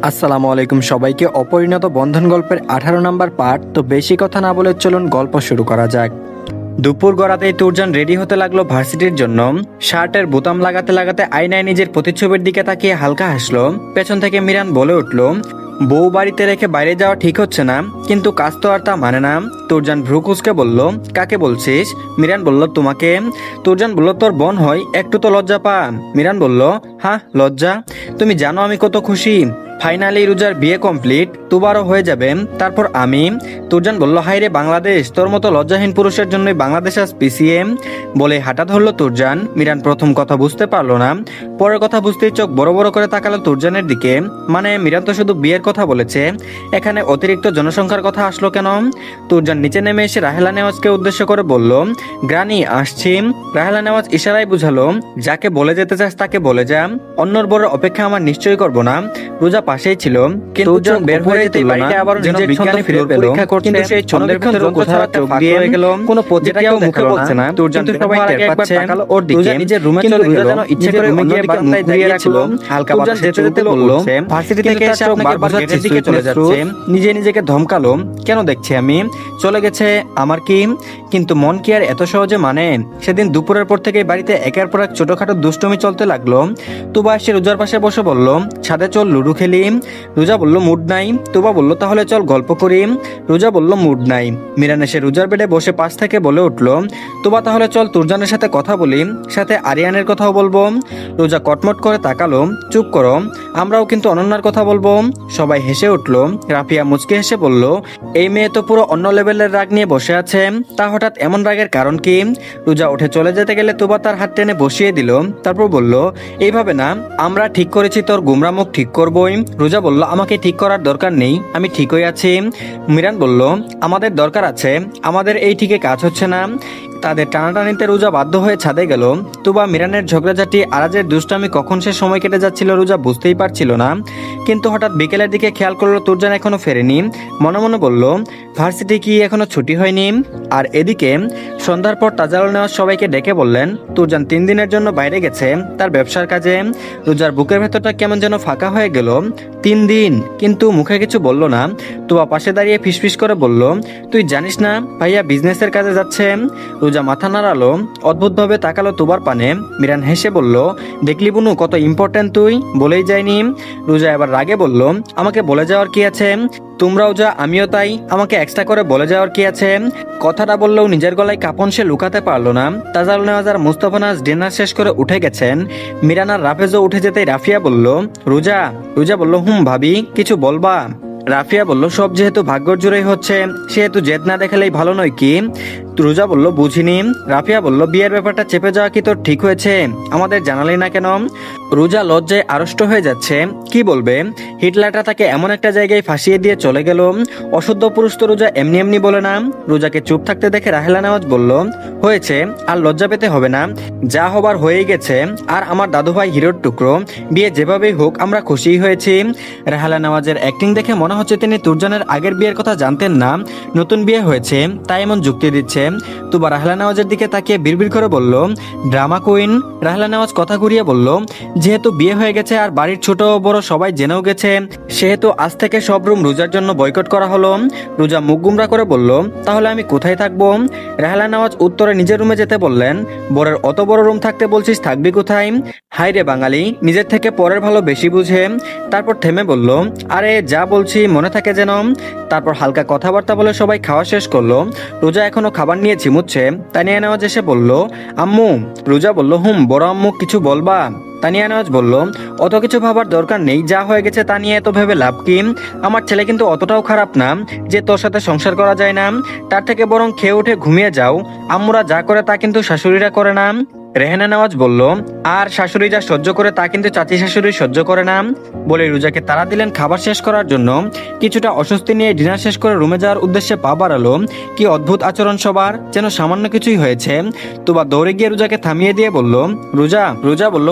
আসসালামু আলাইকুম সবাইকে। অপরিণত বন্ধন গল্পের 18 নম্বর পার্ট। তো বেশি কথা না বলে চলুন গল্প শুরু করা যাক। দুপুর গড়াতেই তুরজান রেডি হতে লাগলো ভার্সিটির জন্য। শার্টের বোতাম লাগাতে লাগাতে আয়নায় নিজের প্রতিচ্ছবির দিকে তাকিয়ে হালকা হাসলো। পেছন থেকে মিরান বলে উঠল, বউ বাড়িতে রেখে বাইরে যাওয়া ঠিক হচ্ছে না, কিন্তু কাজ তো আর তা মানে না। তুরজান ভ্রু কুঁচকে বলল, কাকে বলছিস? মিরান বলল, তোমাকে। তুরজান বলল, তোর বোন হয়, একটু তো লজ্জা পা। মিরান বলল, হ্যাঁ লজ্জা? তুমি জানো আমি কত খুশি। ফাইনালি রোজার বিয়ে কমপ্লিট, তুবারও হয়ে যাবে, তারপর আমি। তুরজান বলল, হাই রে বাংলাদেশ, তোর মতো লজ্জাহীন পুরুষের জন্যই বাংলাদেশ আজ পিছিয়ে। বলে হাঁটা ধরলো তুরজান। মিরান প্রথম কথা বুঝতে পারলো না, পরের কথা বুঝতেই চোখ বড় বড় করে তাকালো তুরজানের দিকে। মানে মিরান তো শুধু বিয়ের কথা বলেছে, এখানে অতিরিক্ত জনসংখ্যার কথা আসলো কেন? তুরজান নিচে নেমে এসে রাহেলা নেওয়াজকে উদ্দেশ্য করে বলল, গ্রানি আসছি। রাহেলা নেওয়াজ ইশারায় বুঝালো, যাকে বলে যেতে চাস তাকে বলে যা, অন্যর বড় অপেক্ষা আমার নিশ্চয়ই করবো না। রোজা পাশেই ছিল, কিন্তু তুরজান বের হয়ে যেতে বাড়িতে আবার নিজের বিজ্ঞানী ফিরে পেল, কিন্তু সেই ছন্দের ভিতর কোথাও চোখ দিয়ে গেল, কোনো প্রতিক্রিয়াও মুখে বলছে না। তুরজান সবাই টের পাচ্ছে ওর দিকে, নিজের রুমে চলে গেল, ইচ্ছে করে ঘুমিয়ে বারান্দায় দাঁড়িয়ে রাখলো। হালকা বাতাস যেতে যেতে বলল, ভার্সিটি থেকে এসে আপনাকে গেটের দিকে চলে যাচ্ছে। নিজে নিজেকে ধমকালো, কেন দেখছি আমি? চলে গেছে আমার কি? কিন্তু মন কি আর এত সহজে মানে? সেদিন দুপুরের পর থেকে বাড়িতে একের পর এক ছোটখাটো দুষ্টুমি চলতে লাগলো। তুবা এসে রোজার পাশে বসে বলল, ছাদে চল লুডু খেলি। রোজা বলল, মুড নাই। তুবা বলল, তাহলে চল গল্প করি। রোজা বলল, মুড নাই। মিরান এসে রোজার বেডে বসে পাশ থেকে বলে উঠলো, তুবা তাহলে চল তুরজানের সাথে কথা বলি, সাথে আরিয়ানের কথাও বলবো। রোজা কটমট করে তাকালো, চুপ করো, আমরাও কিন্তু অনন্যার কথা বলবো। সবাই হেসে উঠলো। রাফিয়া মুচকে হেসে বলল, এই মেয়ে তো পুরো অন্য লেভেলের রাগ নিয়ে বসে আছে, তা হঠাৎ এমন রাগের কারণ কি? রোজা উঠে চলে যেতে গেলে তুবা তার হাত টেনে বসিয়ে দিল, তারপর বলল, এইভাবে না, আমরা ঠিক করেছি তোর গুমরা মুখ ঠিক করবই। রোজা বলল, আমাকে ঠিক করার দরকার নেই, আমি ঠিকই আছি। মিরান বলল, আমাদের দরকার আছে, আমাদের এই ঠিকে কাজ হচ্ছে না। তাদের টানাটানিতে রোজা বাধ্য হয়ে ছাদে গেল। তুবা মিরানের ঝগড়াঝাটি আরাজের দুষ্টামি কখন সে সময় কেটে যাচ্ছিল রোজা বুঝতেই পারছিল না। কিন্তু হঠাৎ বিকেলের দিকে খেয়াল করলো তুরজান এখনো ফেরেনি। মনে মনে বলল, ভার্সিটি কি এখনো ছুটি হয়নি? আর এদিকে সন্ধ্যার পর তাজারুল নেওয়াজ সবাইকে ডেকে বললেন, তুরজান 3 দিনের জন্য বাইরে গেছে তার ব্যবসার কাজে। রোজার বুকের ভেতরটা কেমন যেন ফাঁকা হয়ে গেল। 3 দিন, কিন্তু মুখে কিছু বলল না। তুবা পাশে দাঁড়িয়ে ফিসফিস করে বলল, তুই জানিস না ভাইয়া বিজনেসের কাজে যাচ্ছে? রোজা মাথা নাড়ালো, অদ্ভুতভাবে তাকালো তুবার পানে। মিরান হেসে বলল, দেখলি বুনু কত ইম্পর্টেন্ট, তুই বলেই যায়নি। রোজা এবার রাগে বলল, আমাকে বলে যাওয়ার কি আছে? তোমরাও যা আমিও তাই, আমাকে এক্সট্রা করে বলে যাওয়ার কি আছে? কথাটা বললেও নিজের গলায় কাঁপন সে লুকাতে পারলো না। তাজারুল নেওয়াজ আর মুস্তফা নাজ ডিনার শেষ করে উঠে গেছেন। মিরান আর রাফেজও উঠে যেতেই রাফিয়া বলল, রোজা। রোজা বলল, ভাবি কিছু বলবা? রাফিয়া বলল, সব যেহেতু ভাগ্যর জোরেই হচ্ছে, সেহেতু জেদ না দেখালেই ভালো নয় কি? রোজা বলল, বুঝিনি। রাফিয়া বলল, বিয়ের ব্যাপারটা চেপে যাওয়া কি তোর ঠিক হয়েছে? আমাদের জানালি না কেন? রোজা লজ্জায় আড়ষ্ট হয়ে যাচ্ছে, কি বলবে? হিটলারটা তাকে এমন একটা জায়গায় ফাঁসিয়ে দিয়ে চলে গেল। অশুদ্ধ পুরুষ তো রোজা এমনি এমনি বলে না। রোজাকে চুপ থাকতে দেখে রাহেলা নেওয়াজ বলল, হয়েছে, আর লজ্জা পেতে হবে না, যা হবার হয়েই গেছে। আর আমার দাদুভাই হিরোর টুকরো, বিয়ে যেভাবেই হোক আমরা খুশিই হয়েছি। রাহেলা নেওয়াজের অ্যাক্টিং দেখে মনে হচ্ছে তিনি তুরজানের আগের বিয়ের কথা জানতেন না, নতুন বিয়ে হয়েছে তাই এমন যুক্তি দিচ্ছে। তুবা রাহেলা নেওয়াজের দিকে তাকিয়ে বিড়বিড় করে বলল, ড্রামা কুইন। রাহেলা নেওয়াজ কথা ঘুরিয়ে বলল, যেহেতু বিয়ে হয়ে গেছে আর বাড়ির ছোট বড় সবাই জেনেও গেছে, সেহেতু আজ থেকে সব রুম রোজার জন্য বয়কট করা হলো। রোজা মুখ গুমরা করে বলল, তাহলে আমি কোথায় থাকবো? রাহেলা নেওয়াজ উত্তরে নিজের রুমে যেতে বললেন। বরের অত বড় রুম থাকতে বলছিস, থাকবি কোথায়? হাই রে বাঙালি, নিজের থেকে পরের ভালো বেশি বুঝে। তারপর থেমে বলল, আরে যা বলছি মনে থাকে যেন। তারপর হালকা কথাবার্তা বলে সবাই খাওয়া শেষ করলো। রোজা এখনো খাবার নিয়ে ঝিমুচ্ছে। তানিয়া নেওয়াজ এসে বলল, আম্মু। রোজা বলল, বড় আম্মু কিছু বলবা? তানিয়া নেওয়াজ বলল, অত কিছু ভাবার দরকার নেই, যা হয়ে গেছে তা নিয়ে এত ভেবে লাভ কি? আমার ছেলে কিন্তু অতটাও খারাপ না যে তোর সাথে সংসার করা যায় না। তার থেকে বরং খেয়ে উঠে ঘুমিয়ে যাও। আম্মুরা যা করে তা কিন্তু শাশুড়িরা করে না। রেহানা নেওয়াজ বলল, আর শাশুড়ি যা সহ্য করে তা কিন্তু চাচি শাশুড়ি সহ্য করে না। বলে রোজাকে তাড়া দিলেন খাবার শেষ করার জন্য। কিছুটা অস্বস্তি নিয়ে ডিনার শেষ করে রুমে যাওয়ার উদ্দেশ্যে পা বাড়ালো। কি অদ্ভুত আচরণ সবার, যেন সামান্য কিছুই হয়েছে। তোবা দৌড়ে গিয়ে রোজাকে থামিয়ে দিয়ে বলল, রোজা। রোজা বলল,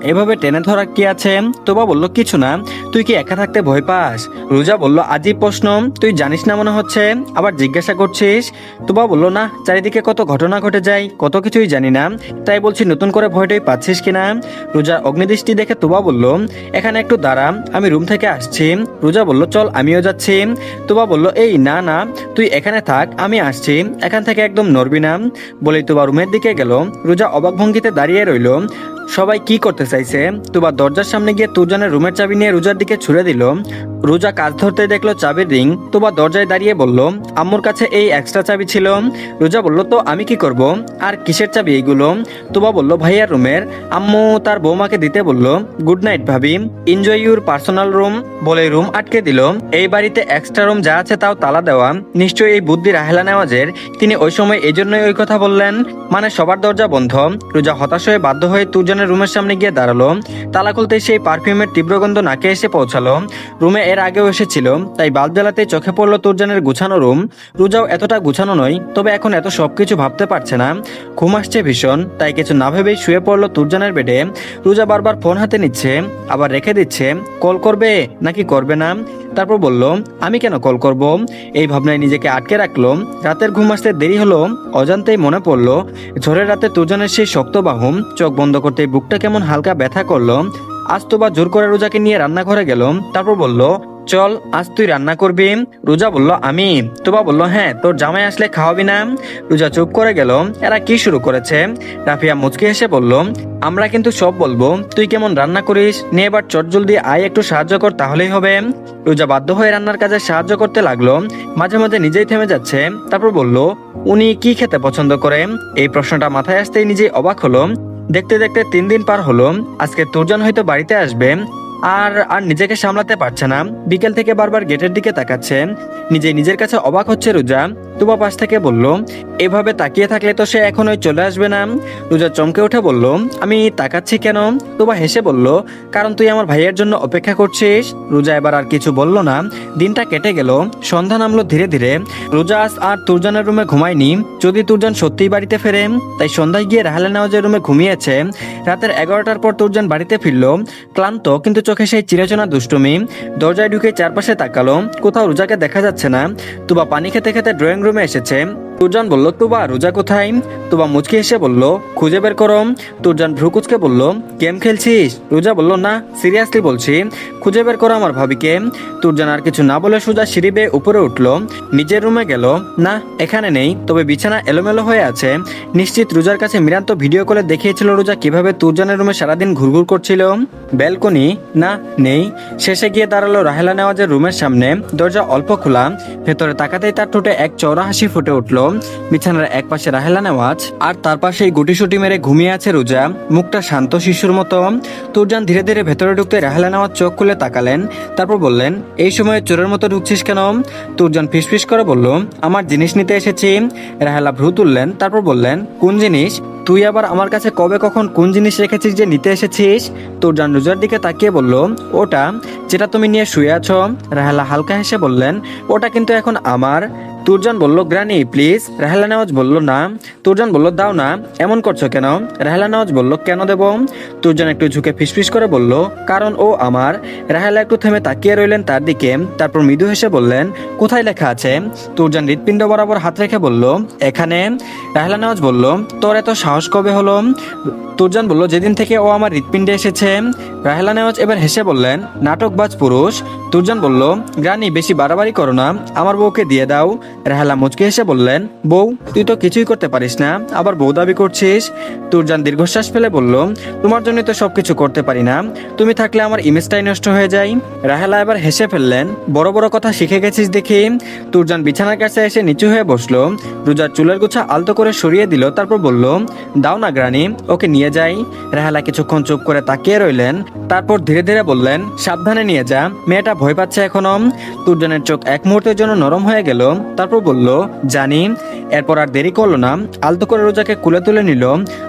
এভাবে টেনে ধরা কি আছে? তোবা বলল, কিছু না, তুই কি একা থাকতে ভয় পাস? রোজা বলল, আজই প্রশ্ন, তুই জানিস না মনে হচ্ছে, আবার জিজ্ঞাসা করছিস? তোবা বলল, না, চারিদিকে কত ঘটনা ঘটে যায়, কত কিছুই জানি না, তাই বলছি বলছি নতুন করে ভয়টাই পাচ্ছিস কিনা? রোজার অগ্নিদৃষ্টি দেখে তুবা বলল, এখানে একটু দাঁড়া, আমি রুম থেকে আসছি। রোজা বলল, চল আমিও যাচ্ছি। তুবা বলল, এই না না, তুই এখানে থাক, আমি আসছি, এখান থেকে একদম নড়বি না। বলেই তুবা রুমের দিকে গেল। রোজা অবাক ভঙ্গিতে দাঁড়িয়ে রইল। সবাই কি করতে চাইছে? তুবা দরজার সামনে গিয়ে তুরজানের রুমের চাবি নিয়ে রোজার দিকে ছুড়ে দিল। রোজা কাজ ধরতে দেখলো চাবির রিং। তুবা দরজায় দাঁড়িয়ে বলল, আম্মুর কাছে এই এক্সট্রা চাবি ছিল। রোজা বলল, তো আমি কি করব? আর কিসের চাবি এইগুলো? তুবা বলল, ভাইয়ার রুমের। আম্মু তার বৌমাকে দিতে বলল। গুড নাইট ভাবি, এনজয় ইউর পার্সোনাল রুম। বলে রুম আটকে দিল। এই বাড়িতে এক্সট্রা রুম যা আছে তাও তালা দেওয়া। নিশ্চয়ই এই বুদ্ধি রাহেলা নেওয়াজের। তিনি ওই সময় এই জন্যই ওই কথা বললেন, মানে সবার দরজা বন্ধ। রোজা হতাশ হয়ে বাধ্য হয়ে তুরজানের রুমের সামনে গিয়ে দাঁড়ালো। তালা খুলতে সেই পারফিউমের তীব্র গন্ধ নাকে এসে পৌঁছালো। রুমে এর আগেও এসেছিল, তাই বাল্ব জ্বালাতে চোখে পড়লো তুরজানের গুছানো রুম। রোজাও এতটা গুছানো নয়, তবে এখন এত সবকিছু ভাবতে পারছে না। ঘুম আসছে ভীষণ, তাই কিছু না ভেবেই শুয়ে পড়লো তুরজানের বেডে। রোজা বারবার ফোন হাতে নিচ্ছে, আবার রেখে দিচ্ছে। কল করবে নাকি করবে না? তারপর বলল, আমি কেন কল করব? এই ভাবনায় নিজেকে আটকে রাখলো। রাতের ঘুম আসতে দেরি হলো। অজান্তেই মনে পড়লো ঝড়ের রাতে তুরজানের সেই শক্ত বাহুম। চোখ বন্ধ করতে বুকটা কেমন হালকা ব্যথা করলো। আজ তো বা জোর করে রোজাকে নিয়ে রান্নাঘরে গেল। তারপর বলল, চল আজ তুই রান্না করবি। রোজা বলল, আমি? তোবা বলল, হ্যাঁ, তোর জামাই আসলে খাওয়াবি না? রোজা চুপ করে গেল। এরা কি শুরু করেছে? রাফিয়া মুচকি হেসে বলল, আমরা কিন্তু সব বলবো, তুই কেমন রান্না করিস, নিয়ে এবার চটজলদি আয় একটু সাহায্য কর, তাহলেই হবে। রোজা বাধ্য হয়ে রান্নার কাজে সাহায্য করতে লাগলো। মাঝে মাঝে নিজেই থেমে যাচ্ছে। তারপর বলল, উনি কি খেতে পছন্দ করেন? এই প্রশ্নটা মাথায় আসতেই নিজেই অবাক হলো। দেখতে দেখতে 3 দিন পার হলো। আজকে তুরজান হয়তো বাড়িতে আসবে। আর আর নিজেকে সামলাতে পারছে না। বিকেল থেকে বারবার গেটের দিকে তাকাচ্ছে। নিজের কাছে অবাক হচ্ছে রোজা। তুবা পাশ থেকে বলল, এভাবে তাকিয়ে থাকলে তো সে এখনই চলে আসবে না। রোজা চমকে উঠে বলল, আমি তাকাচ্ছি কেন? তুবা হেসে বলল, কারণ তুই আমার ভাইয়ের জন্য অপেক্ষা করছিস। রোজা এবার আর কিছু বলল না। দিনটা কেটে গেল। সন্ধ্যা নামলো ধীরে ধীরে। রোজা আজ আর তুরজানের রুমে ঘুমায়নি। যদি তুরজান সত্যিই বাড়িতে ফেরে, তাই সন্ধ্যায় গিয়ে রাহেলা নেওয়াজের রুমে ঘুমিয়েছে। রাতের 11টার পর তুরজান বাড়িতে ফিরল, ক্লান্ত, কিন্তু চোখে সেই চিরচেনা দুষ্টুমি। দরজায় ঢুকে চারপাশে তাকালো, কোথাও রোজাকে দেখা যাচ্ছে না। তুবা পানি খেতে খেতে ড্রয়িং রুমে এসেছে। তুরজান বলল, তুবা রোজা কোথায়? তুবা মুচকি হেসে বলল, খুঁজে বের করো। তুরজান ভ্রুকুচকে বলল, গেম খেলছিস? রোজা বলল, না, সিরিয়াসলি বলছি, খুঁজে বের করো আমার ভাবিকে। তুরজান আর কিছু না বলে সোজা সিঁড়ি বেয়ে উপরে উঠল। নিজের রুমে গেল। না, এখানে নেই, তবে বিছানা এলোমেলো হয়ে আছে। নিশ্চিত রোজার কাছে মিরান্ত ভিডিও কলে দেখিয়েছিল রোজা কিভাবে তুরজানের রুমে সারাদিন ঘুরঘুর করছিল। ব্যালকনি, না, নেই। শেষে গিয়ে দাঁড়ালো রাহেলা নেওয়াজের রুমের সামনে। দরজা অল্প খোলা। ভেতরে তাকাতেই তার ঠোঁটে এক চওড়া হাসি ফুটে উঠল। বিছানার এক পাশে রাহেলা নেওয়াজ, আর তার পাশেই গুটিসুটি মেরে ঘুমিয়ে আছে রোজা, মুখটা শান্ত শিশুর মতো। তুরজান ধীরে ধীরে ভেতরে ঢুকতে রাহেলা নেওয়াজ চোখ খুলে তাকালেন। তারপর বললেন, এই সময় চোরের মতো ঢুকছিস কেন? তুরজান ফিসফিস করে বলল, আমার জিনিস নিতে এসেছি। রাহেলা ভ্রু তুললেন। তারপর বললেন, কোন জিনিস? তুই আবার আমার কাছে কবে কখন কোন জিনিস রেখেছিস যে নিতে এসেছিস? তুরজান রোজার দিকে তাকিয়ে বলল, ওটা যেটা তুমি নিয়ে শুয়ে আছো। রাহেলা হালকা হেসে বললেন, ওটা কিন্তু এখন আমার। তুরজান বলল, গ্রানি প্লিজ। রাহেলা নেওয়াজ বলল, না। তুরজান বলল, দাও না, এমন করছো কেন? রাহেলা নেওয়াজ বলল, কেন দেব? তুরজান একটু ঝুঁকে ফিসফিস করে বলল, কারণ ও আমার। রাহেলা একটু থেমে তাকিয়ে রইলেন তার দিকে। তারপর মৃদু হেসে বললেন, কোথায় লেখা আছে? তুরজান হৃৎপিণ্ড বরাবর হাত রেখে বলল, এখানে। রাহেলা নেওয়াজ বলল, তোর এত সাহস কবে হলো? তুরজান বলল, যেদিন থেকে ও আমার হৃৎপিণ্ডে এসেছে। রাহেলা নেওয়াজ এবার হেসে বললেন, নাটকবাজ পুরুষ। তুরজান বলল, গ্রানি বেশি বাড়াবাড়ি করো না, আমার বউকে দিয়ে দাও। রাহেলা মুচকি হেসে বললেন, বউ? তুই তো কিছুই করতে পারিস না, আবার বউ দাবি করছিস। তুরজান দীর্ঘশ্বাস ফেলে বলল, তোমার জন্যই তো সবকিছু করতে পারি না, তুমি থাকলে আমার ইমেজটাই নষ্ট হয়ে যায়। রাহেলা এবার হেসে ফেললেন, বড় বড় কথা শিখে গেছিস দেখি। তুরজান বিছানার কাছে এসে নিচু হয়ে বসলো। রোজার চুলের গোছা আলতো করে সরিয়ে দিল। তারপর বলল, দাও না গ্রানি, ওকে নিয়ে যাই। রাহেলা কিছুক্ষণ চুপ করে তাকিয়ে রইলেন। তারপর ধীরে ধীরে বললেন, সাবধানে নিয়ে যা, মেয়েটা ভয় পাচ্ছে এখনো। তুরজানের চোখ এক মুহূর্তের জন্য নরম হয়ে গেল। তারপর বলল, জানি। এরপর আর দেরি করলো না, আলতো করে রোজাকে কুলে তুলে নিল।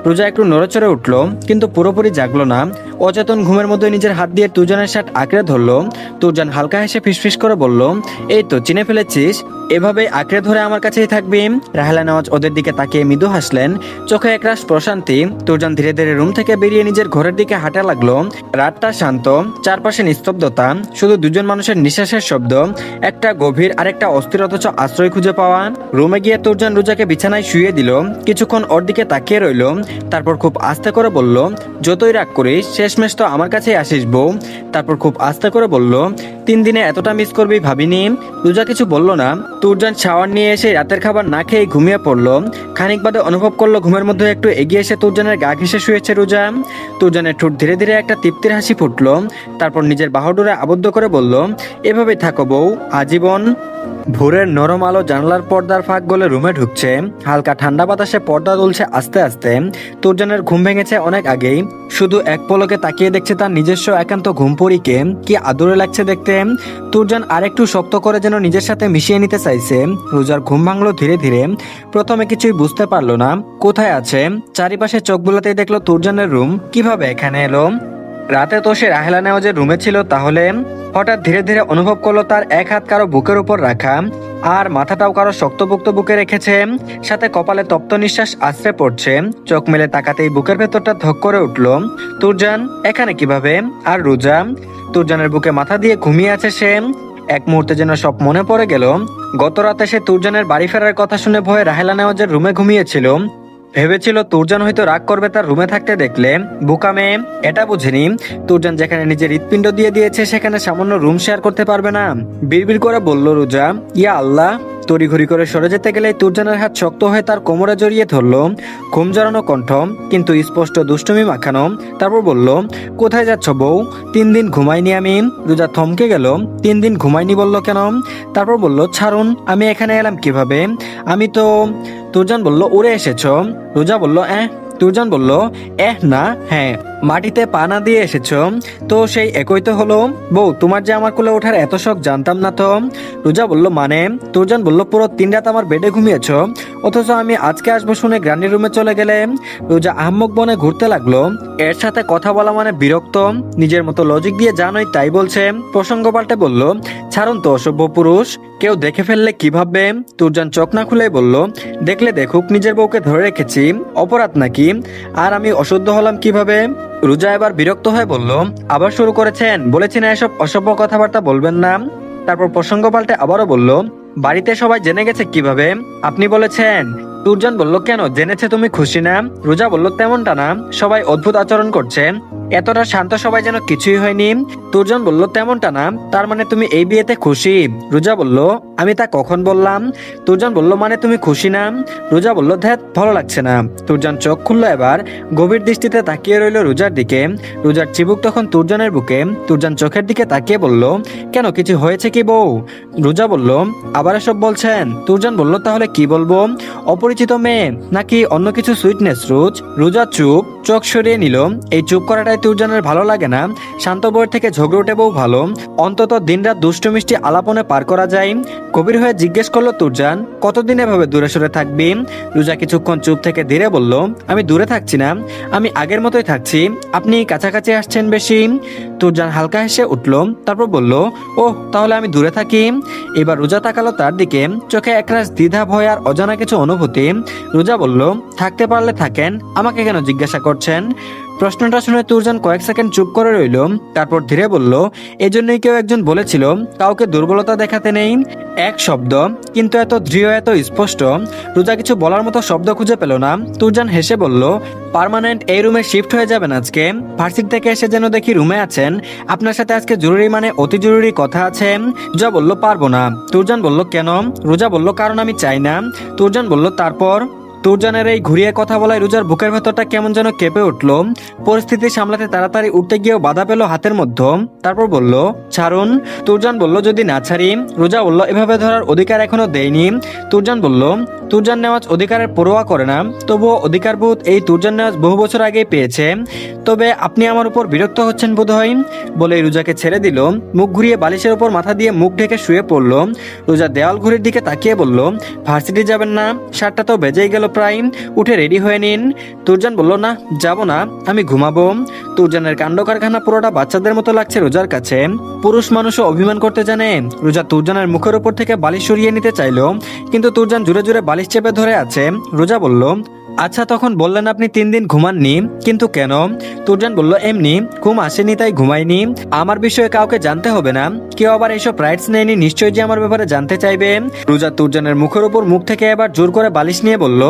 রোজা একটু নড়েচড়ে উঠল, কিন্তু পুরোপুরি জাগলো না। অচেতন ঘুমের মধ্যে নিজের হাত দিয়ে তুরজানের শার্ট আঁকড়ে ধরলো। তুরজান হালকা হেসে ফিসফিস করে বলল, এই তো চিনে ফেলেছিস। এভাবে আঁকড়ে ধরে আমার কাছেই থাকবি? রাহেলা নেওয়াজ ওদের দিকে তাকিয়ে মৃদু হাসলেন, চোখে একরাশ প্রশান্তি। তুরজান ধীরে ধীরে রুম থেকে বেরিয়ে নিজের ঘরের দিকে হাঁটা লাগলো। রাতটা শান্ত, চারপাশে নিস্তব্ধতা, শুধু দুজন মানুষের নিঃশ্বাসের শব্দ, একটা গভীর আর একটা অস্থির অথচ আশ্রয় খুঁজে পাওয়া। রুমে গিয়ে তুরজান রুজাকে বিছানায় শুয়ে দিল, কিছুক্ষণ ওর দিকে তাকিয়ে রইল, তারপর খুব আস্তে করে বলল, যতই রাগ করিস শেষমেশ তো আমার কাছেই আসিস বউ। তারপর খুব আস্তে করে বলল, 3 দিনে এতটা মিস করবি ভাবিনি। রুজা কিছু বলল না। তুরজান শাওয়ার নিয়ে এসে রাতের খাবার না খেয়ে ঘুমিয়ে পড়লো। খানিক বাদে অনুভব করলো ঘুমের মধ্যে একটু এগিয়ে এসে তুরজানের গা ঘেঁষে শুয়েছে রুজা। তুরজানের ঠোঁট ধীরে ধীরে একটা তৃপ্তির হাসি ফুটলো, তারপর নিজের বাহুডোরে আবদ্ধ করে বলল, এভাবেই থাকো বউ, আজীবন। ভোরের নরম আলো জানলার পর্দার ফাঁক গলে রুমে ঢুকছে, হালকা ঠান্ডা বাতাসে পর্দা দুলছে আস্তে আস্তে। তুরজানের ঘুম ভেঙেছে অনেক আগেই, শুধু এক পলকে তাকিয়ে দেখছে তার নিজস্ব একান্ত ঘুমপড়িকে, কি আদরে লাগছে দেখতে। তুরজান আরেকটু শক্ত করে যেন নিজের সাথে মিশিয়ে নিতে চাইছে। রোজার ঘুম ভাঙলো ধীরে ধীরে, প্রথমে কিছুই বুঝতে পারলো না কোথায় আছে। চারিপাশে চোখ বুলাতেই দেখলো তুরজানের রুম কিভাবে এখানে এলো। রাতে তো সে রাহেলা নেওয়াজের রুমে ছিল, তাহলে হঠাৎ ধীরে ধীরে অনুভব করলো তার এক হাত কারো বুকের উপর রাখা, আর মাথাটাও কারো শক্তপোক্ত বুকে রেখেছে, সাথে কপালে তপ্ত নিঃশ্বাস আশ্রে পড়ছে। চোখ মেলে তাকাতেই বুকের ভেতরটা ধক করে উঠল। তুরজান এখানে কিভাবে? আর রোজা? তুরজানের বুকে মাথা দিয়ে ঘুমিয়ে আছে সে। এক মুহূর্তে যেন সব মনে পড়ে গেল। গত রাতে সে তুরজানের বাড়ি ফেরার কথা শুনে ভয়ে রাহেলা নেওয়াজের রুমে ঘুমিয়েছিল। ভেবেছিল তুরজান হয়তো রাগ করবে তার রুমে থাকতে দেখলে। বোকা মেয়ে, এটা বুঝেনি তুরজান যেখানে নিজের হৃৎপিণ্ড দিয়ে দিয়েছে সেখানে সামান্য রুম শেয়ার করতে পারবে না। বিড়বিড় করে বলল রোজা, ইয়া আল্লাহ। তড়িঘড়ি করে সরে যেতে গেলে তুরজানের হাত শক্ত হয়ে তার কোমরে জড়িয়ে ধরলো। ঘুম জড়ানো কণ্ঠ, কিন্তু স্পষ্ট দুষ্টুমি মাখানো। তারপর বলল, কোথায় যাচ্ছ বউ? 3 দিন ঘুমাইনি আমি। রোজা থমকে গেল। 3 দিন ঘুমাইনি বলল কেন? তারপর বলল, ছাড়ুন, আমি এখানে এলাম কিভাবে? আমি তো। তুরজান বলল, উড়ে এসেছ? রোজা বলল, তুরজান বলল, না, হ্যাঁ, মাটিতে পা না দিয়ে এসেছ। তো সেই একই তো হলো। বউ, তোমার যে আমার কোলে ওঠার এত শখ জানতাম না তো। রোজা বলল, মানে? তুরজান বলল, পুরো 3 রাত আমার বেডে ঘুমিয়েছ, অথচ আমি আজকে আসবো শুনে গ্রান্ডির রুমে চলে গেলে। রোজা আহম্মক বনে ঘুরতে লাগলো। এর সাথে কথা বলা মানে বিরক্ত। নিজের মতো লজিক দিয়ে জানোই তাই বলছে। প্রসঙ্গ পাল্টে বলল, ছাড়ুন তো অসভ্য পুরুষ, কেউ দেখে ফেললে কি ভাববে? তুরজান চোখ না খুলে বলল, দেখলে দেখুক, নিজের বউকে ধরে রেখেছি, অপরাধ নাকি? আর আমি অশুদ্ধ হলাম কিভাবে? রোজা এবার বিরক্ত হয়ে বলল, আবার শুরু করেছেন? বলেছি না এসব অসভ্য কথাবার্তা বলবেন না। তারপর প্রসঙ্গ পাল্টে আবারও বলল, বাড়িতে সবাই জেনে গেছে কিভাবে? আপনি বলেছেন। তুরজান বলল, কেন, জেনেছে তুমি খুশি না? রোজা বলল, তেমনটা না, সবাই অদ্ভুত আচরণ করছে, এতটা শান্ত সবাই যেন কিছুই হয়নি। তুরজান বলল, তেমনটা না, তার মানে তুমি এই বিয়েতে খুশি? রোজা বলল, আমি তা কখন বললাম? তুরজান বলল, মানে তুমি খুশি না? রোজা বলল, ধ্যাত, ভালো লাগছে না। তুরজান চোখ খুললো এবার, গভীর দৃষ্টিতে তাকিয়ে রইল রোজার দিকে। রোজার চিবুক তখন তুরজানের বুকে। তুরজান চোখের দিকে তাকিয়ে বলল, কেন, কিছু হয়েছে কি বউ? রোজা বলল, আবার এসব বলছেন? তুরজান বলল, তাহলে কি বলবো? অপরিচিত মেয়ে নাকি অন্য কিছু সুইটনেস? রোজা চুপ, চোখ সরিয়ে নিল। এই চুপ করাটাই তুরজানের ভালো লাগে না। শান্ত বউয়ের থেকে ঝগড়টে বউ ভালো, অন্তত দিনরাত দুষ্টু মিষ্টি আলাপনে পার করা যায়। কবির হয়ে জিজ্ঞেস করলো তুরজান, কতদিন এভাবে দূরে সরে থাকবি? রোজা কিছুক্ষণ চুপ থেকে ধীরে বলল, আমি দূরে থাকছি না, আমি আগের মতোই থাকছি, আপনি কাছাকাছি আসছেন বেশি। তুরজান হালকা হেসে উঠল, তারপর বলল, ওহ, তাহলে আমি দূরে থাকি? এবার রোজা তাকালো তার দিকে, চোখে একরাশ দ্বিধা, ভয় আর অজানা কিছু অনুভূতি। রোজা বলল, থাকতে পারলে থাকেন, আমাকে কেন জিজ্ঞাসা করছেন? প্রশ্নটা শুনে তুরজান কয়েক সেকেন্ড চুপ করে রইল, তারপর ধীরে বলল, এজন্যই কেউ একজন বলেছিল কাউকে দুর্বলতা দেখাতে নেই। এক শব্দ, কিন্তু এত দৃঢ়, এত স্পষ্ট। রোজা কিছু বলার মতো শব্দ খুঁজে পেল না। তুরজান হেসে বলল, পার্মানেন্ট এই রুমে শিফট হয়ে যাবেন আজকে? ভার্সিটি থেকে এসে যেন দেখি রুমে আছেন। আপনার সাথে আজকে জরুরি মানে অতি জরুরি কথা আছে। রোজা বলল, পারবো না। তুরজান বলল, কেন? রোজা বলল, কারণ আমি চাই না। তুরজান বলল, তারপর? তুরজানের এই ঘুরিয়ে কথা বলায় রোজার বুকের ভেতরটা কেমন যেন কেঁপে উঠল। পরিস্থিতি সামলাতে তাড়াতাড়ি উঠতে গিয়েও বাধা পেল হাতের মধ্যে। তারপর বলল, ছাড়ুন। তুরজান বলল, যদি না ছাড়ি? রোজা বলল, এভাবে ধরার অধিকার এখনো দেয়নি। তুরজান বলল, তুরজান নেওয়াজ অধিকারের পরোয়া করে না, তবুও অধিকারবোধ এই তুরজান নেওয়াজ বহু বছর আগেই পেয়েছে। তবে আপনি আমার উপর বিরক্ত হচ্ছেন বোধহয়। বলে রোজাকে ছেড়ে দিল। মুখ ঘুরিয়ে বালিশের উপর মাথা দিয়ে মুখ ঢেকে শুয়ে পড়ল। রোজা দেওয়াল ঘড়ির দিকে তাকিয়ে বলল, ভার্সিটি যাবেন না? 7টা তো বেজেই গেল প্রায়, উঠে রেডি হয়ে নিন। তুরজান বলল, না যাব না, আমি ঘুমাবো। তুরজানের কাণ্ড কারখানা পুরোটা বাচ্চাদের মতো লাগছে রোজার কাছে। পুরুষ মানুষও অভিমান করতে জানে। রোজা তুরজানের মুখের উপর থেকে বালিশ সরিয়ে নিতে চাইলো, কিন্তু তুরজান জোরে জোরে বালিশ চেপে ধরে আছে। রোজা বলল, আচ্ছা তখন বললেন আপনি 3 দিন ঘুমাননি, কিন্তু কেন? তুরজান বলল, এমনি, ঘুম আসেনি তাই ঘুমাইনি। আমার বিষয়ে কাউকে জানতে হবে না, কেউ আবার এসব রাইটস নেয়নি, নিশ্চয়ই যে আমার ব্যাপারে জানতে চাইবে। রোজা তুরজানের মুখের উপর মুখ থেকে এবার জোর করে বালিশ নিয়ে বলল,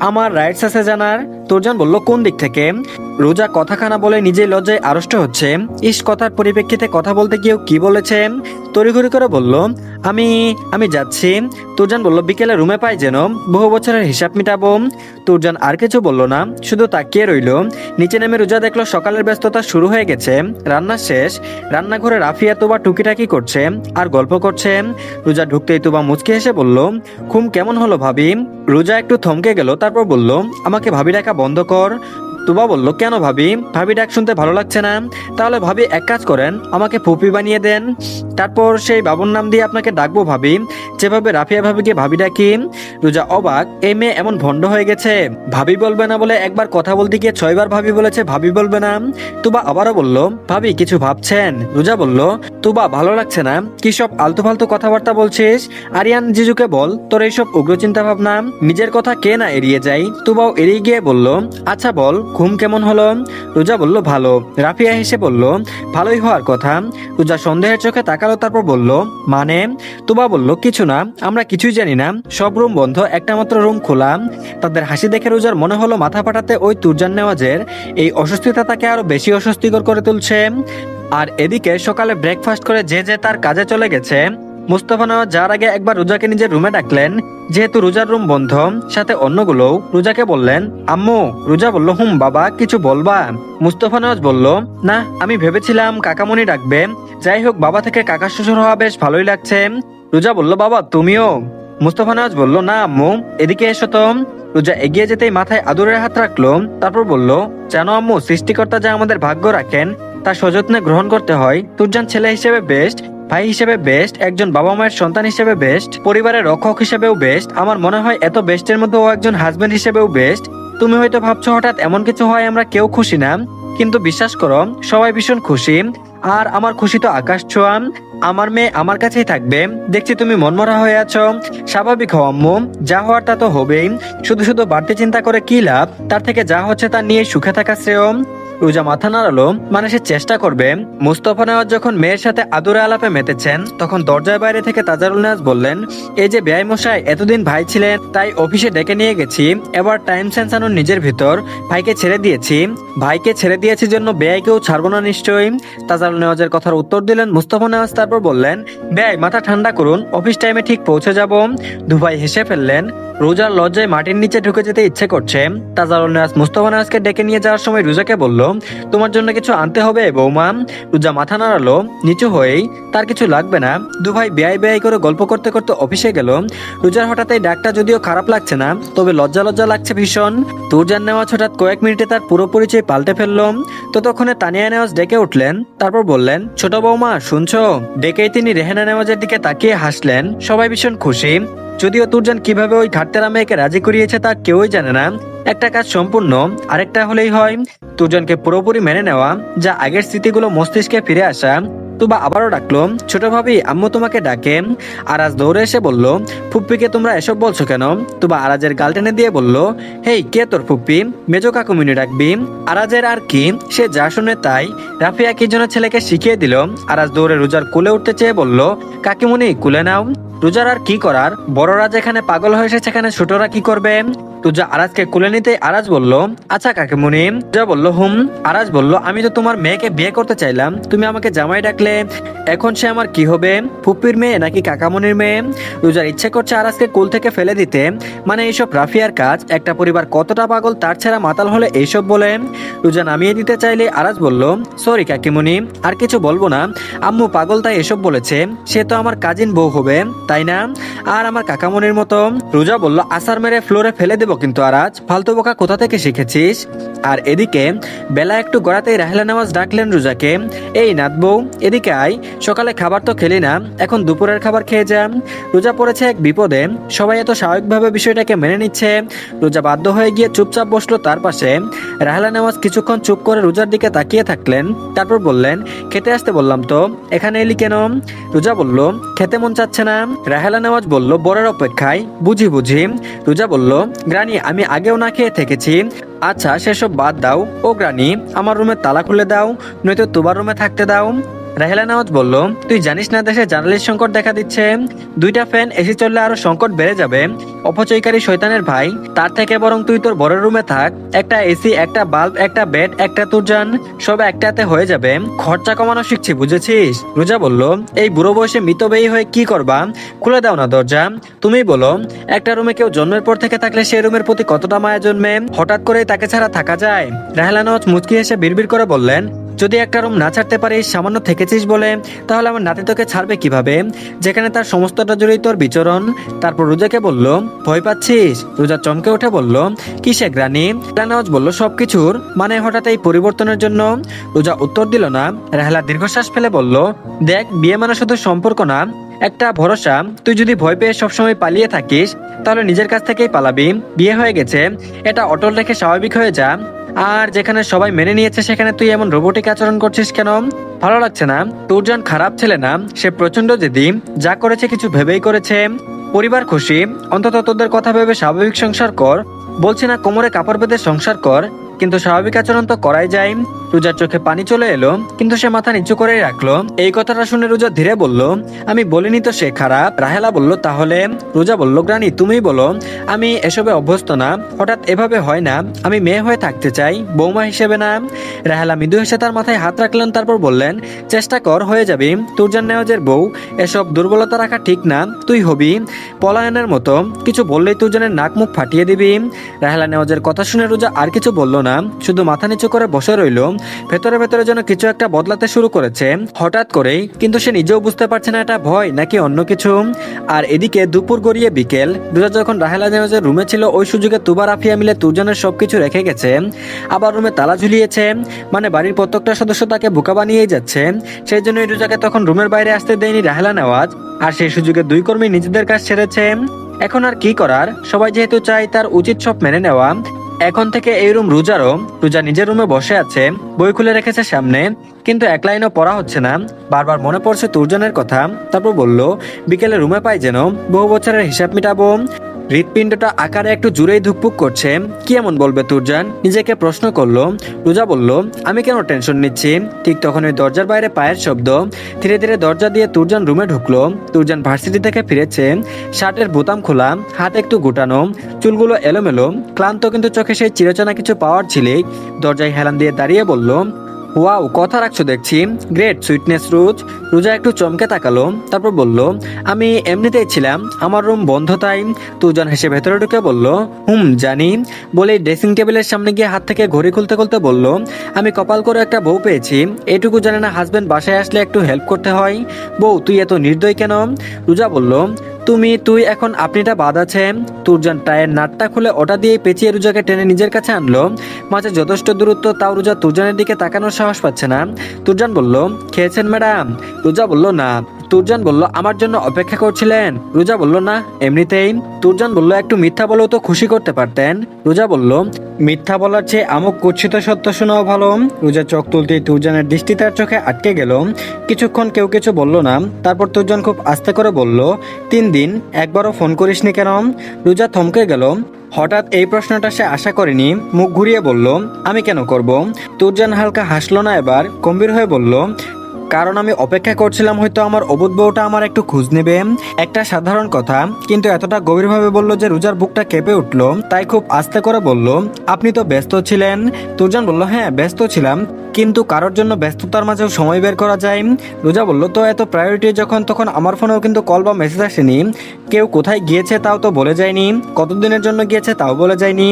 আমার রাইটস আছে জানার। তুরজান বলল, কোন দিক থেকে? রোজা কথাখানা বলে নিজেই লজ্জায় আড়ষ্ট হচ্ছে। ইস, কথার পরিপ্রেক্ষিতে কথা বলতে গিয়েও কি বলেছে। তড়িঘড়ি করে বলল, আমি আমি যাচ্ছি। তুরজান বলল, বিকেলে রুমে পাই যেন, বহু বছরের হিসাব মিটাবো। তুরজান আর কিছু বলল না, শুধু তাকিয়ে রইল। নিচে নেমে রোজা দেখলো সকালের ব্যস্ততা শুরু হয়ে গেছে। রান্না শেষ। রান্নাঘরে রাফিয়া তুবা টুকিটাকি করছে আর গল্প করছে। রোজা ঢুকতেই তুবা মুচকি হেসে বলল, ঘুম কেমন হলো ভাবি? রোজা একটু থমকে গেল, তারপর বলল, আমাকে ভাবি ডাকা বন্ধ কর। তুবা বলল, কেন ভাবি? ভাবি ডাক শুনতে ভালো লাগছে না? তাহলে ভাবি এক কাজ করেন, আমাকে ফুপি বানিয়ে দেন, তারপর সেই বাবুর নাম দিয়ে আপনাকে ডাকবো ভাবি, যেভাবে রাফিয়া ভাবিকে ভাবি ডাকি। রোজা অবাক, এই মেয়ে এমন ভণ্ড হয়ে গেছে। ভাবি বলবে না বলে একবার কথা বলতে গিয়ে 6বার ভাবি বলেছে ভাবি বলবে না। তুবা আবারও বলল, ভাবি কিছু ভাবছেন? রোজা বলল, তুবা ভালো লাগছে না, কি সব আলতু ফালতু কথাবার্তা বলছিস? আরিয়ান জিজুকে বল তোর এইসব উগ্র চিন্তা ভাবনা। নিজের কথা কে না এড়িয়ে যায়। তুবাও এড়িয়ে গিয়ে বলল, আচ্ছা বল ঘুম কেমন হলো? রোজা বলল, ভালো। রাফিয়া হেসে বলল, ভালোই হওয়ার কথা। রোজা সন্দেহের চোখে তাকালো, তারপর বলল, মানে? তুবা বলল, কিছু না, আমরা কিছুই জানি না, সব রুম বন্ধ, একটা মাত্র রুম খোলা। তাদের হাসি দেখে রোজার মনে হলো মাথা ফাটাতে ওই তুরজান নেওয়াজের এই অস্বস্তিতা তাকে আরো বেশি অস্বস্তিকর করে তুলছে। আর এদিকে সকালে ব্রেকফাস্ট করে যে যে তার কাজে চলে গেছে। মুস্তফা নেওয়াজ যাওয়ার আগে একবার রোজাকে নিজের রুমে ডাকলেন, যেহেতু রোজার রুম বন্ধ, সাথে অন্যগুলোও। রোজাকে বললেন, আম্মু। রোজা বলল, হুম বাবা, কিছু বলবা? মুস্তফা নেওয়াজ বলল, না, আমি ভেবেছিলাম কাকামণি ডাকবে। যাই হোক, বাবা থেকে কাকা শ্বশুর হওয়া বেশ ভালোই লাগছে। রোজা বলল, বাবা তুমিও? মুস্তফা নেওয়াজ বলল, না আম্মু, এদিকে এসো তো। রোজা এগিয়ে যেতেই মাথায় আদরের হাত রাখলো, তারপর বলল, জানো আম্মু, সৃষ্টিকর্তা যা আমাদের ভাগ্য রাখেন তা সযত্নে গ্রহণ করতে হয়। তুরজান ছেলে হিসেবে বেস্ট, ভাই হিসেবে বেস্ট, একজন বাবা মায়ের সন্তান হিসেবে বেস্ট, পরিবারের রক্ষক হিসেবেও বেস্ট। আমার মনে হয় এত বেস্টের মধ্যে ও একজন হাজবেন্ড হিসেবেও বেস্ট। তুমি হয়তো ভাবছো হঠাৎ এমন কিছু হয় আমরা কেউ খুশি না, কিন্তু বিশ্বাস করো সবাই ভীষণ খুশি। আর আমার খুশি তো আকাশ ছোঁয়া। আমার মেয়ে আমার কাছেই থাকবে। দেখছি তুমি মনমরা হয়ে আছো, স্বাভাবিক হও আম্মু, যা হওয়ার তা তো হবেই। শুধু শুধু বাড়তি চিন্তা করে কি লাভ? তার থেকে যা হচ্ছে তা নিয়ে সুখে থাকা শ্রেয়। রোজা মাথা নাড়ালো, মানে সে চেষ্টা করবে। মুস্তফা নেওয়াজ যখন মেয়ের সাথে আদরে আলাপে মেতেছেন, তখন দরজার বাইরে থেকে তাজারুল নেওয়াজ বললেন, এই যে বেয়াই মশাই, এতদিন ভাই ছিলেন তাই অফিসে ডেকে নিয়ে গেছি। এবার টাইম সেন্স আনুন নিজের ভিতর। ভাইকে ছেড়ে দিয়েছি, ভাইকে ছেড়ে দিয়েছি জন্য বেয়াইকেও ছাড়বো না নিশ্চয়ই। তাজারুল নেওয়াজের কথার উত্তর দিলেন মুস্তফা নেওয়াজ, তারপর বললেন, বেয়াই মাথা ঠান্ডা করুন, অফিস টাইমে ঠিক পৌঁছে যাব। দুভাই হেসে ফেললেন। রোজার লজ্জায় মাটির নিচে ঢুকে যেতে ইচ্ছে করছে। তাজারুল নেওয়াজ মুস্তফা নেওয়াজকে ডেকে নিয়ে যাওয়ার সময় রোজাকে বলল, তোমার জন্য কিছু আনতে হবে বৌমা। রোজা মাথা নাড়ালো নিচু হয়েই, তার কিছু লাগবে না। দুভাই বেয়াই বেয়াই করে গল্প করতে করতে অফিসে গেল। রোজার হঠাৎ এই ডাকটা যদিও খারাপ লাগছে না, তবে লজ্জা লজ্জা লাগছে ভীষণ। তুরজান নেওয়াজ হঠাৎ কয়েক মিনিটে তার পুরো পরিচয় পাল্টে ফেলল। ততক্ষণে তানিয়া নেওয়াজ ডেকে উঠলেন, তারপর বললেন, ছোট বৌমা শুনছো? ডেকেই তিনি রেহানা নেওয়াজের দিকে তাকিয়ে হাসলেন। সবাই ভীষণ খুশি। যদিও তুরজান কিভাবে ওই ঘাটতেরা মেয়েকে রাজি করিয়েছে তা কেউই জানে না। একটা কাজ সম্পূর্ণ, আরেকটা হলেই হয়। তুরজানকে পুরোপুরি মেনে নেওয়া, যা আগের স্মৃতিগুলো মস্তিষ্কে ফিরে আসা। তুবা আবারও ডাকলো, ছোট ভাবি আম্মু তোমাকে ডাকে। আরাজ দৌড়ে এসে বলল, ফুপ্পিকে তোমরা এসব বলছো কেন? তুবা আরাজের গাল টেনে দিয়ে বলল, হেই কে তোর ফুপ্পি? মেজো কাকুমিনি ডাকবি। আরাজের আর কি, সে যা শুনে তাই। রাফিয়া কি জন্য ছেলেকে শিখিয়ে দিল। আরাজ দৌড়ে রোজার কোলে উঠতে চেয়ে বলল, কাকিমুনি কুলে নাও। রোজার আর কি করার, বড়রা যেখানে পাগল হয়েছে সেখানে ছোটরা কি করবে? তুজা আরাজকে কোলে নিতে আরাজ বলল, আচ্ছা কাকিমুনি। তুজা বলল, আরাজ বলল, আমি তো তোমার মেয়েকে বিয়ে করতে চাইলাম, তুমি আমাকে জামাই ডাকলে, এখন সে আমার কি হবে? ফুপির মেয়ে নাকি কাকামনির মেয়ে? রোজার ইচ্ছে করছে আরাজকে কোল থেকে ফেলে দিতে। মানে এইসব রাফিয়ার কাজ। একটা পরিবার কতটা পাগল তার ছেড়া মাতাল হলে এইসব বলে। রোজা নামিয়ে দিতে চাইলে আরাজ বলল, সরি কাকিমুনি, আর কিছু বলবো না। আম্মু পাগল তাই এসব বলেছে। সে তো আমার কাজিন বউ হবে, তাই না? আর আমার কাকামনির মতো। রোজা বলল, আসার মেরে ফ্লোরে ফেলে দেবো কিন্তু আরাজ, ফালতু বোকা কোথা থেকে শিখেছিস? আর এদিকে বেলা একটু গড়াতেই রাহেলা নেওয়াজ ডাকলেন রোজাকে, এই নাত বউ এদিকে আয়, সকালে খাবার তো খেলি না, এখন দুপুরের খাবার খেয়ে যা। রোজা পড়েছে এক বিপদে। সবাই এত স্বাভাবিকভাবে বিষয়টাকে মেনে নিচ্ছে। রোজা বাধ্য হয়ে গিয়ে চুপচাপ বসলো তার পাশে। রাহেলা নেওয়াজ কিছুক্ষণ চুপ করে রোজার দিকে তাকিয়ে থাকলেন, তারপর বললেন, খেতে আসতে বললাম তো, এখানে এলি কেন? রোজা বলল, খেতে মন চাচ্ছে না। রাহেলা নেওয়াজ বলল, বরের অপেক্ষায়, বুঝি বুঝি। রোজা বলল, গ্রানি আমি আগেও না খেয়ে থেকেছি। আচ্ছা সেসব বাদ দাও। ও গ্রানি, আমার রুমের তালা খুলে দাও, নয়তো তোমার রুমে থাকতে দাও। রাহেলা নওয়াজ বলল, তুই জানিস না দেশে জার্নালিস্ট সংকট দেখা দিচ্ছে? 2টা ফ্যান এসি চললে আরো সংকট বেড়ে যাবে। অপচয়কারী শয়তানের ভাই, তার থেকে বরং তুই তোর বড় রুমে থাক। একটা এসি, একটা বাল্ব, একটা বেড, একটা তুরজান, সব একটাতে হয়ে যাবে। খরচা কমানো শিখছি, বুঝেছিস? রোজা বলল, এই বুড়ো বয়সে মিতব্যয়ী হয়ে কি করবা? খুলে দাও না দরজা। তুমিই বলো, একটা রুমে কেউ জন্মের পর থেকে থাকলে সেই রুমের প্রতি কতটা মায়া জন্মে? হঠাৎ করে তাকে ছাড়া থাকা যায়? রাহেলা নওয়াজ মুচকি হেসে বিড়বিড় করে বললেন, যদি একটা রুম না ছাড়তে পারিস সামান্য থেকেছিস বলে, তাহলে আমার নাতি তোকে ছাড়বে কিভাবে, যেখানে তার সমস্তটা জুড়েই তোর বিচরণ? তারপর রোজাকে বলল, ভয় পাচ্ছিস? রোজা চমকে উঠে বলল, কিসে গ্রানি? রানাওয়াজ বলল, সবকিছুর। মানে হঠাৎ এই পরিবর্তনের জন্য? রোজা উত্তর দিল না। রাহেলা দীর্ঘশ্বাস ফেলে বলল, দেখ বিয়ে মানে শুধু সম্পর্ক না, একটা ভরসা। তুই যদি ভয় পেয়ে সবসময় পালিয়ে থাকিস, তাহলে নিজের কাছ থেকেই পালাবি। বিয়ে হয়ে গেছে, এটা অটল রেখে স্বাভাবিক হয়ে যা। আর যেখানে সবাই মেনে নিয়েছে সেখানে তুই এমন রোবটিক আচরণ করছিস কেন? ভালো লাগছে না? তুরজান খারাপ ছেলে না, সে প্রচন্ড জেদি। যা করেছে কিছু ভেবেই করেছে। পরিবার খুশি, অন্তত তোদের কথা ভেবে স্বাভাবিক সংসার কর। বলছি না কোমরে কাপড় বেঁধে সংসার কর, কিন্তু স্বাভাবিক আচরণ তো করাই যায়। রোজার চোখে পানি চলে এলো, কিন্তু সে মাথা নিচু করেই রাখলো। এই কথাটা শুনে রোজা ধীরে বলল, আমি বলিনি তো সে খারাপ। রাহেলা বলল, তাহলে? রোজা বলল, গ্রানি তুমিই বলো, আমি এসবে অভ্যস্ত না, হঠাৎ এভাবে হয় না। আমি মেয়ে হয়ে থাকতে চাই, বৌমা হিসেবে না। রাহেলা মৃদু হেসে তার মাথায় হাত রাখলেন, তারপর বললেন, চেষ্টা কর, হয়ে যাবি। তুরজান নেওয়াজের বউ, এসব দুর্বলতা রাখা ঠিক না। তুই হবি পলায়নের মতো, কিছু বললেই তুরজানের নাক মুখ ফাটিয়ে দিবি। রাহেলা নেওয়াজের কথা শুনে রোজা আর কিছু বলল না, শুধু মাথা নিচু করে বসে রইল। ভেতরে ভেতরে যেন কিছু একটা বদলাতে শুরু করেছে হঠাৎ করেই, কিন্তু সে নিজেও বুঝতে পারছে না এটা ভয় নাকি অন্য কিছু। আর এদিকে দুপুর গড়িয়ে বিকেল। রোজা যখন রাহেলা নেওয়াজের রুমে ছিল, ওই সুযোগে তুবা রাফিয়া মিলে তুরজানের সবকিছু রেখে গেছে। আবার রুমে তালা ঝুলিয়েছে, মানে বাড়ির প্রত্যেকটা সদস্য তাকে বোকা বানিয়েই যাচ্ছে। সেই জন্যই রোজাকে তখন রুমের বাইরে আসতে দেয়নি রাহেলা নেওয়াজ। আর সেই সুযোগে দুই কর্মী নিজেদের কাজ সেরেছে। এখন আর কি করার, সবাই যেহেতু চায়, তার উচিত সব মেনে নেওয়া। এখন থেকে এই রুম রোজারও। রোজা নিজের রুমে বসে আছে, বই খুলে রেখেছে সামনে, কিন্তু এক লাইনও পড়া হচ্ছে না। বারবার মনে পড়ছে তুরজানের কথা। তারপর বলল, বিকেলে রুমে পাই যেন, বহু বছরের হিসাব মিটাবো। হৃৎপিণ্ডটা আকারে একটু জুড়েই ধুকপুক করছে। কি এমন বলবে তুরজান? নিজেকে প্রশ্ন করলো। রোজা বলল, আমি কেন টেনশন নিচ্ছি? ঠিক তখন ওই দরজার বাইরে পায়ের শব্দ। ধীরে ধীরে দরজা দিয়ে তুরজান রুমে ঢুকলো। তুরজান ভার্সিটি থেকে ফিরেছে, শার্টের বোতাম খোলা, হাত একটু গুটানো, চুলগুলো এলোমেলো, ক্লান্ত, কিন্তু চোখে সেই চিরচেনা কিছু পাওয়ার ঝিলিক। দরজায় হেলান দিয়ে দাঁড়িয়ে বলল, ওয়াও, কথা রাখছো দেখছি, গ্রেট সুইটনেস রোজ। রোজা একটু চমকে তাকালো, তারপর বলল, আমি এমনিতেই ছিলাম, আমার রুম বন্ধ তাই। তুরজান হেসে ভেতরে ঢুকে বলল, জানি। বলে ড্রেসিং টেবিলের সামনে গিয়ে হাত থেকে ঘড়ি খুলতে খুলতে বলল, আমি কপাল করে একটা বউ পেয়েছি, এটুকু জানে না হাজবেন্ড বাসায় আসলে একটু হেল্প করতে হয়। বউ তুই এত নির্দয় কেন? রোজা বলল, তুই এখন আপনিটা বাদ আছে। তুরজান টায়ের নাটটা খুলে ওটা দিয়ে পেঁচিয়ে রোজাকে টেনে নিজের কাছে আনলো। মাঝে যথেষ্ট দূরত্ব, তাও রোজা তুরজানের দিকে তাকানোর সাহস পাচ্ছে না। তুরজান বলল, খেয়েছেন ম্যাডাম? রোজা বলল, না। তুরজান বলল, আমার জন্য অপেক্ষা করছিলেন? রোজা বলল, না, এমনিতেই। তুরজান বলল, একটু মিথ্যা বলেও তো খুশি করতে পারতেন। রোজা বলল, মিথ্যা বলার চেয়ে আমুক কুৎসিত সত্য শোনাও ভালো। রোজা চোখ তুলতেই তুরজানের দৃষ্টি তার চোখে আটকে গেল। কিছুক্ষণ কেউ কিছু বলল না। তারপর তুরজান খুব আস্তে করে বলল, 3 দিন, একবারও ফোন করিসনি কেন? রোজা থমকে গেল। হঠাৎ এই প্রশ্নটা সে আশা করেনি। মুখ ঘুরিয়ে বলল, আমি কেন করব? তুরজান হালকা হাসলো না, এবার গম্ভীর হয়ে বলল, কারণ আমি অপেক্ষা করছিলাম হয়তো আমার অবুধ বউটা আমার একটু খোঁজ নেবে। একটা সাধারণ কথা, কিন্তু এতটা গভীরভাবে বলল যে রোজার বুকটা কেঁপে উঠলো। তাই খুব আস্তে করে বলল, আপনি তো ব্যস্ত ছিলেন। তুরজান বলল, হ্যাঁ ব্যস্ত ছিলাম, কিন্তু কারোর জন্য ব্যস্ততার মাঝেও সময় বের করা যায়। রোজা বলল, তো এত প্রায়োরিটি যখন, তখন আমার ফোনেও কিন্তু কল বা মেসেজ আসেনি। কেউ কোথায় গিয়েছে তাও তো বলে যায়নি, কতদিনের জন্য গিয়েছে তাও বলে যায়নি।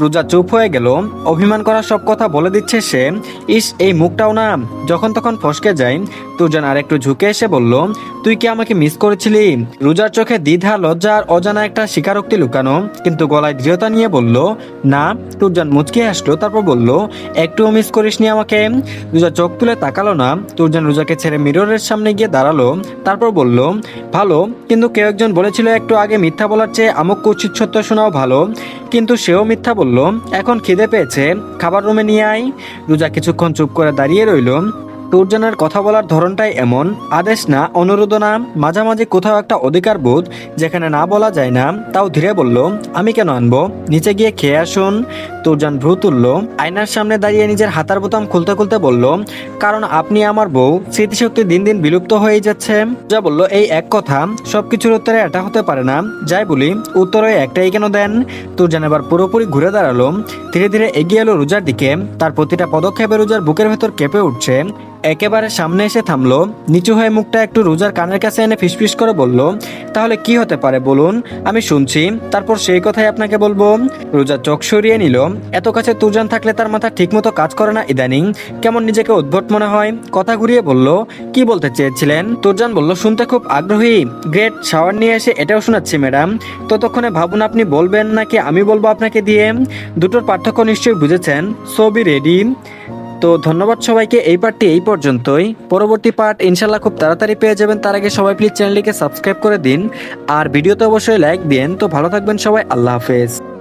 রোজা চুপ হয়ে গেল। অভিমান করা সব কথা বলে দিচ্ছে সে। ইস, এই মুখটাও না যখন তখন ফসকে যায়। তুরজান আর একটু ঝুঁকে এসে বলল, তুই কি আমাকে মিস করেছিলি? রোজার চোখে দ্বিধা, লজ্জা আর অজানা একটা স্বীকারোক্তি লুকানো, কিন্তু গলায় দৃঢ়তা নিয়ে বলল, না। তুরজান মুচকি হাসলো, তারপর বলল, একটুও মিস করিসনি আমাকে? রোজা চোখ তুলে তাকালো না। তুরজান রোজাকে ছেড়ে মিররের সামনে গিয়ে দাঁড়ালো, তারপর বলল, ভালো, কিন্তু কেউ একজন বলেছিল একটু আগে মিথ্যা বলার চেয়ে আমুক কুৎসিত সত্য শোনাও ভালো। কিন্তু সেও মিথ্যা বলল। এখন খিদে পেয়েছে, খাবার রুমে নিয়ে আয়। রোজা কিছুক্ষণ চুপ করে দাঁড়িয়ে রইল। তুরজানের কথা বলার ধরনটাই এমন, আদেশ না, অনুরোধ না, মাঝামাঝি কোথাও একটা অধিকার বোধ, যেখানে না বলা যায় না। তাও ধীরে বলল, আমি কেন আনবো, নিচে গিয়ে খেয়ে আসুন। তুরজান ভ্রু তুলল, আয়নার সামনে দাঁড়িয়ে নিজের হাতার বোতাম খুলতে খুলতে বলল, কারণ আপনি আমার বউ। স্মৃতিশক্তি দিন দিন বিলুপ্ত হয়ে যাচ্ছে। যা বলল, এই এক কথা, সবকিছুর উত্তরে এটা হতে পারে না। যাই বলি, উত্তরে একটাই কেন দেন? তুরজান এবার পুরোপুরি ঘুরে দাঁড়ালো, ধীরে ধীরে এগিয়ে এলো রোজার দিকে। তার প্রতিটা পদক্ষেপে রোজার বুকের ভেতর কেঁপে উঠছে। একেবারে সামনে এসে থামলো, নিচু হয়ে মুখটা একটু রোজার কানের কাছে এনে ফিসফিস করে বলল, তাহলে কি হতে পারে বলুন, আমি শুনছি, তারপর সেই কথাই আপনাকে বলবো। রোজা চোখ সরিয়ে নিল। এত কাছে তুরজান থাকলে তার মাথা ঠিকমতো কাজ করে না ইদানিং, কেমন নিজেকে উদ্ভট মনে হয়। কথা ঘুরিয়ে বলল, কি বলতে চেয়েছিলেন? তুরজান বলল, শুনতে খুব আগ্রহী। গ্রেট, শাওয়ার নিয়ে এসে এটাও শোনাচ্ছি ম্যাডাম। ততক্ষণে ভাবুন আপনি বলবেন নাকি আমি বলবো আপনাকে দিয়ে। দুটোর পার্থক্য নিশ্চয়ই বুঝেছেন। So be ready. তো ধন্যবাদ সবাইকে, এই পার্টটি এই পর্যন্তই। পরবর্তী পার্ট ইনশাল্লাহ খুব তাড়াতাড়ি পেয়ে যাবেন। তার আগে সবাই প্লিজ চ্যানেলটিকে সাবস্ক্রাইব করে দিন, আর ভিডিওতে অবশ্যই লাইক দিন। তো ভালো থাকবেন সবাই, আল্লাহ হাফেজ।